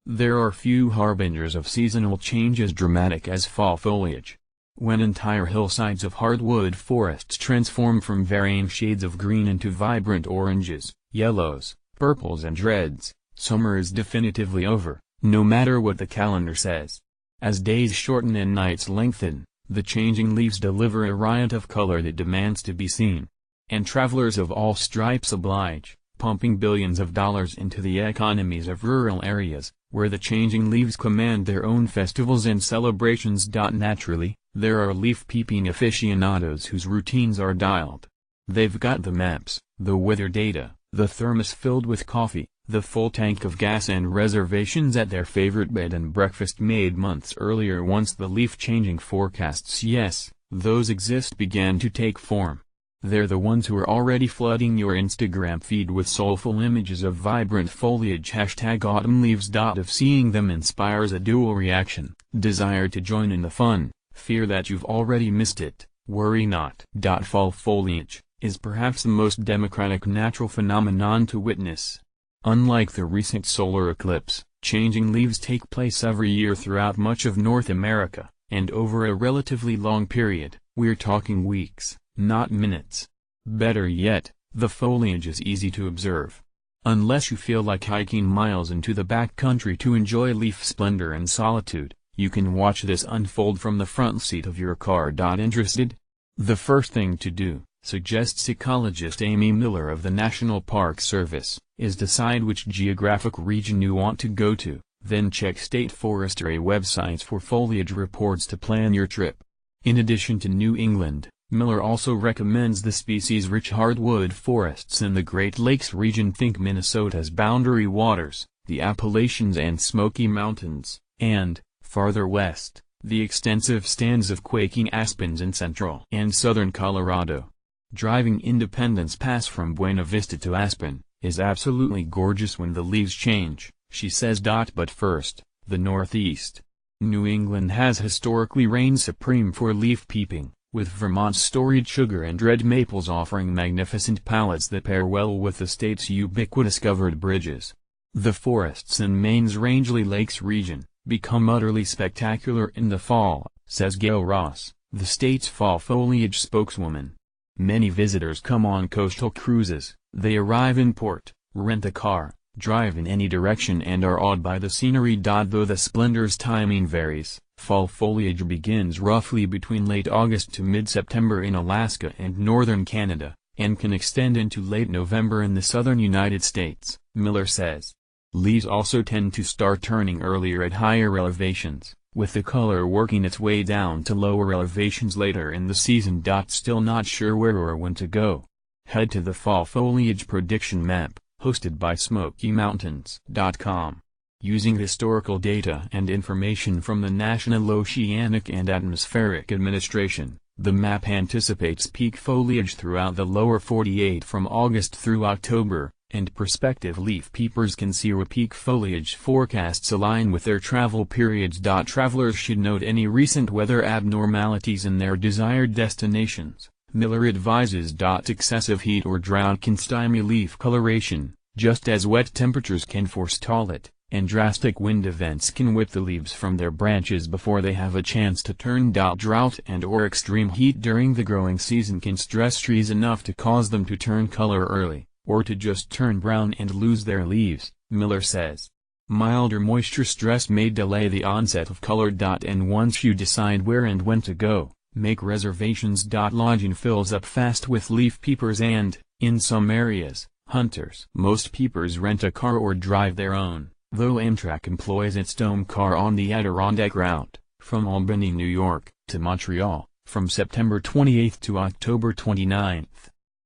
There are few harbingers of seasonal change as dramatic as fall foliage. When entire hillsides of hardwood forests transform from varying shades of green into vibrant oranges, yellows, purples and reds, summer is definitively over, no matter what the calendar says. As days shorten and nights lengthen, the changing leaves deliver a riot of color that demands to be seen. And travelers of all stripes oblige, pumping billions of dollars into the economies of rural areas, where the changing leaves command their own festivals and celebrations. Naturally, there are leaf-peeping aficionados whose routines are dialed. They've got the maps, the weather data, the thermos filled with coffee, the full tank of gas and reservations at their favorite bed and breakfast made months earlier once the leaf-changing forecasts, yes, those exist, began to take form. They're the ones who are already flooding your Instagram feed with soulful images of vibrant foliage. #autumn leaves. Of seeing them inspires a dual reaction: desire to join in the fun, fear that you've already missed it, worry not. Fall foliage is perhaps the most democratic natural phenomenon to witness. Unlike the recent solar eclipse, changing leaves take place every year throughout much of North America, and over a relatively long period. We're talking weeks, not minutes. Better yet, the foliage is easy to observe. Unless you feel like hiking miles into the backcountry to enjoy leaf splendor and solitude, you can watch this unfold from the front seat of your car. Interested? The first thing to do, suggests ecologist Amy Miller of the National Park Service, is decide which geographic region you want to go to, then check state forestry websites for foliage reports to plan your trip. In addition to New England, Miller also recommends the species-rich hardwood forests in the Great Lakes region. Think Minnesota's Boundary Waters, the Appalachians and Smoky Mountains, and, farther west, the extensive stands of quaking aspens in central and southern Colorado. Driving Independence Pass from Buena Vista to Aspen is absolutely gorgeous when the leaves change, she says. But first, the Northeast. New England has historically reigned supreme for leaf-peeping, with Vermont's storied sugar and red maples offering magnificent palettes that pair well with the state's ubiquitous covered bridges. The forests in Maine's Rangeley Lakes region become utterly spectacular in the fall, says Gail Ross, the state's fall foliage spokeswoman. Many visitors come on coastal cruises. They arrive in port, rent a car, drive in any direction and are awed by the scenery. Though the splendor's timing varies, fall foliage begins roughly between late August to mid-September in Alaska and northern Canada, and can extend into late November in the southern United States, Miller says. Leaves also tend to start turning earlier at higher elevations, with the color working its way down to lower elevations later in the season. Still not sure where or when to go? Head to the Fall Foliage Prediction Map, hosted by SmokyMountains.com. Using historical data and information from the National Oceanic and Atmospheric Administration, the map anticipates peak foliage throughout the lower 48 from August through October, and prospective leaf peepers can see where peak foliage forecasts align with their travel periods. Travelers should note any recent weather abnormalities in their desired destinations, Miller advises. Excessive heat or drought can stymie leaf coloration, just as wet temperatures can forestall it, and drastic wind events can whip the leaves from their branches before they have a chance to turn. Drought and/or extreme heat during the growing season can stress trees enough to cause them to turn color early, or to just turn brown and lose their leaves, Miller says. Milder moisture stress may delay the onset of color. And once you decide where and when to go, make reservations. Lodging fills up fast with leaf peepers and, in some areas, hunters. Most peepers rent a car or drive their own, though Amtrak employs its dome car on the Adirondack route, from Albany, New York, to Montreal, from September 28 to October 29.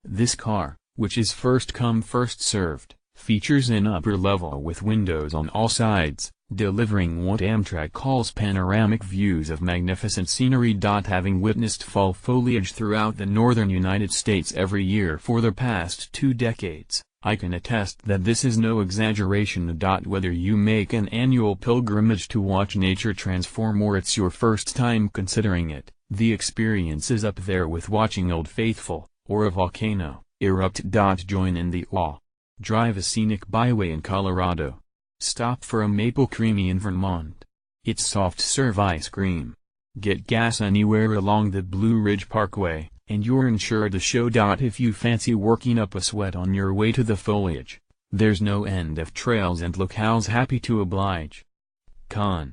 This car, which is first come first served, features an upper level with windows on all sides, delivering what Amtrak calls panoramic views of magnificent scenery. Having witnessed fall foliage throughout the northern United States every year for the past 2 decades, I can attest that this is no exaggeration. Whether you make an annual pilgrimage to watch nature transform or it's your first time considering it, the experience is up there with watching Old Faithful, or a volcano, erupt. Join in the awe. Drive a scenic byway in Colorado. Stop for a maple creamy in Vermont. It's soft serve ice cream. Get gas anywhere along the Blue Ridge Parkway, and you're insured to show. If you fancy working up a sweat on your way to the foliage, there's no end of trails and locales happy to oblige. Con.